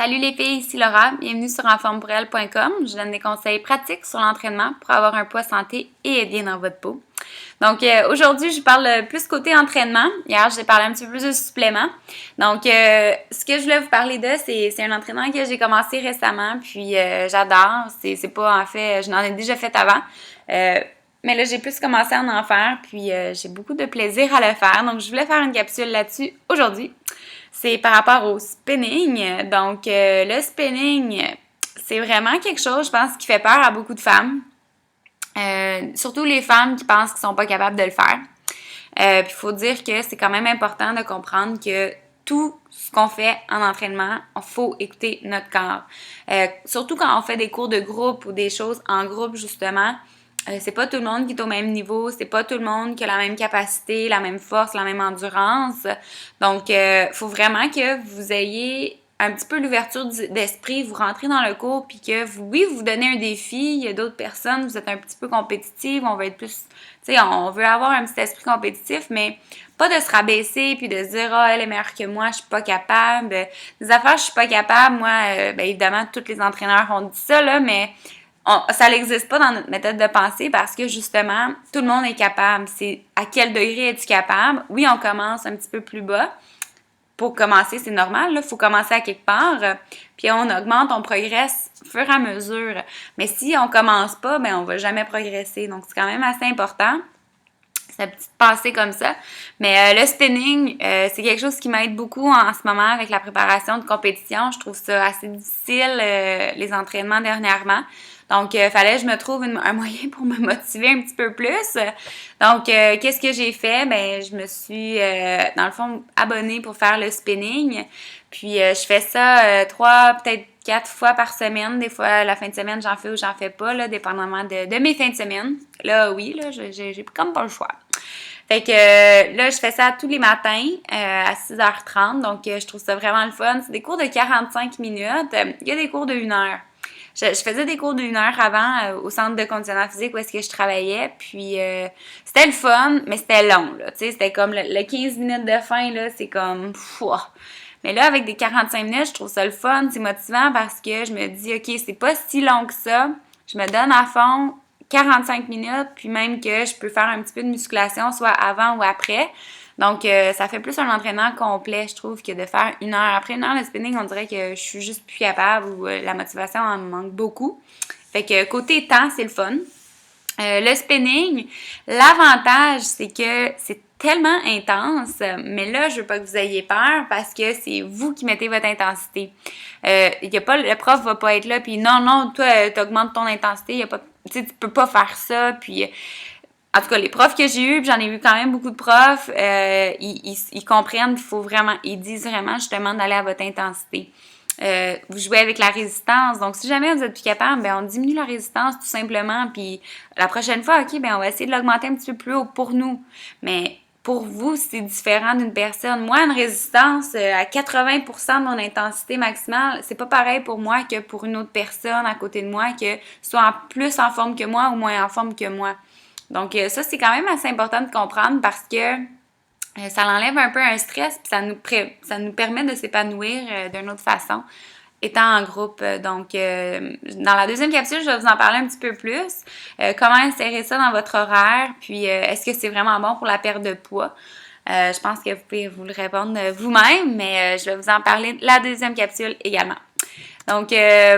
Salut les filles, ici Laura, bienvenue sur enformepourelle.com. Je donne des conseils pratiques sur l'entraînement pour avoir un poids santé et être bien dans votre peau. Donc aujourd'hui, je parle plus côté entraînement. Hier, j'ai parlé un petit peu plus de suppléments. Donc ce que je voulais vous parler de, c'est un entraînement que j'ai commencé récemment, puis j'adore. C'est pas en fait, je n'en ai déjà fait avant. Mais là, j'ai plus commencé à en faire, puis j'ai beaucoup de plaisir à le faire. Donc, je voulais faire une capsule là-dessus aujourd'hui. C'est par rapport au spinning. Donc, le spinning, c'est vraiment quelque chose, je pense, qui fait peur à beaucoup de femmes. Surtout les femmes qui pensent qu'ils sont pas capables de le faire. Puis, il faut dire que c'est quand même important de comprendre que tout ce qu'on fait en entraînement, il faut écouter notre corps. Surtout quand on fait des cours de groupe ou des choses en groupe, justement. C'est pas tout le monde qui est au même niveau, c'est pas tout le monde qui a la même capacité, la même force, la même endurance. Donc, faut vraiment que vous ayez un petit peu l'ouverture d'esprit, vous rentrez dans le cours, puis que oui, vous donnez un défi, il y a d'autres personnes, vous êtes un petit peu compétitive, on veut être plus, tu sais, on veut avoir un petit esprit compétitif, mais pas de se rabaisser, puis de se dire, ah, elle est meilleure que moi, je suis pas capable. Des affaires, je suis pas capable, moi, bien évidemment, tous les entraîneurs ont dit ça, là, mais ça n'existe pas dans notre méthode de pensée parce que justement, tout le monde est capable. C'est à quel degré es-tu capable? Oui, on commence un petit peu plus bas. Pour commencer, c'est normal, il faut commencer à quelque part, puis on augmente, on progresse au fur et à mesure. Mais si on commence pas, ben on va jamais progresser. Donc, c'est quand même assez important. C'est une petite pensée comme ça. Mais le spinning, c'est quelque chose qui m'aide beaucoup en ce moment avec la préparation de compétition. Je trouve ça assez difficile, les entraînements dernièrement. Donc, fallait que je me trouve un moyen pour me motiver un petit peu plus. Donc, qu'est-ce que j'ai fait? Ben, je me suis, dans le fond, abonnée pour faire le spinning. Puis, je fais ça 3, peut-être 4 fois par semaine. Des fois, la fin de semaine, j'en fais ou j'en fais pas, là, dépendamment de mes fins de semaine. Là, oui, là, j'ai comme pas le choix. Fait que là, je fais ça tous les matins à 6h30. Donc, je trouve ça vraiment le fun. C'est des cours de 45 minutes. Il y a des cours de 1 heure. Je faisais des cours de 1 heure avant au centre de conditionnement physique où est-ce que je travaillais. Puis, c'était le fun, mais c'était long, là. Tu sais, c'était comme le 15 minutes de fin, là, c'est comme... Pouah. Mais là, avec des 45 minutes, je trouve ça le fun. C'est motivant parce que je me dis, OK, c'est pas si long que ça. Je me donne à fond 45 minutes, puis même que je peux faire un petit peu de musculation, soit avant ou après. Donc, ça fait plus un entraînement complet, je trouve, que de faire 1 heure. Après 1 heure de spinning, on dirait que je suis juste plus capable ou la motivation en manque beaucoup. Fait que côté temps, c'est le fun. Le spinning, l'avantage, c'est que c'est tellement intense, mais là, je veux pas que vous ayez peur parce que c'est vous qui mettez votre intensité. Le prof va pas être là, puis non, toi, t'augmentes ton intensité, y a pas, tu sais, tu peux pas faire ça, puis... En tout cas, les profs que j'ai eus, puis j'en ai eu quand même beaucoup de profs, ils comprennent qu'il faut vraiment, ils disent vraiment justement d'aller à votre intensité. Vous jouez avec la résistance. Donc, si jamais vous êtes plus capable, ben on diminue la résistance tout simplement. Puis la prochaine fois, OK, ben on va essayer de l'augmenter un petit peu plus haut pour nous. Mais pour vous, c'est différent d'une personne. Moi, une résistance à 80% de mon intensité maximale, c'est pas pareil pour moi que pour une autre personne à côté de moi que soit plus en forme que moi ou moins en forme que moi. Donc, ça, c'est quand même assez important de comprendre parce que ça enlève un peu un stress puis ça nous permet de s'épanouir d'une autre façon étant en groupe. Donc, dans la deuxième capsule, je vais vous en parler un petit peu plus. Comment insérer ça dans votre horaire, puis est-ce que c'est vraiment bon pour la perte de poids? Je pense que vous pouvez vous le répondre vous-même, mais je vais vous en parler de la deuxième capsule également. Donc,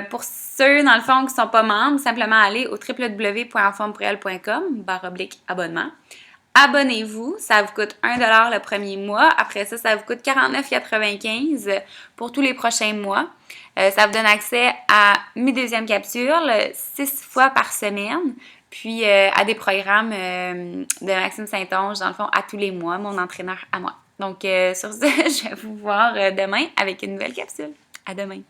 pour ceux, dans le fond, qui ne sont pas membres, simplement aller au www.enformepourelle.com/abonnement. Abonnez-vous, ça vous coûte 1$ le premier mois. Après ça, ça vous coûte 49,95$ pour tous les prochains mois. Ça vous donne accès à mes deuxièmes capsules 6 fois par semaine, puis à des programmes de Maxime Saint-Onge, dans le fond, à tous les mois, mon entraîneur à moi. Donc, sur ce, je vais vous voir demain avec une nouvelle capsule. À demain!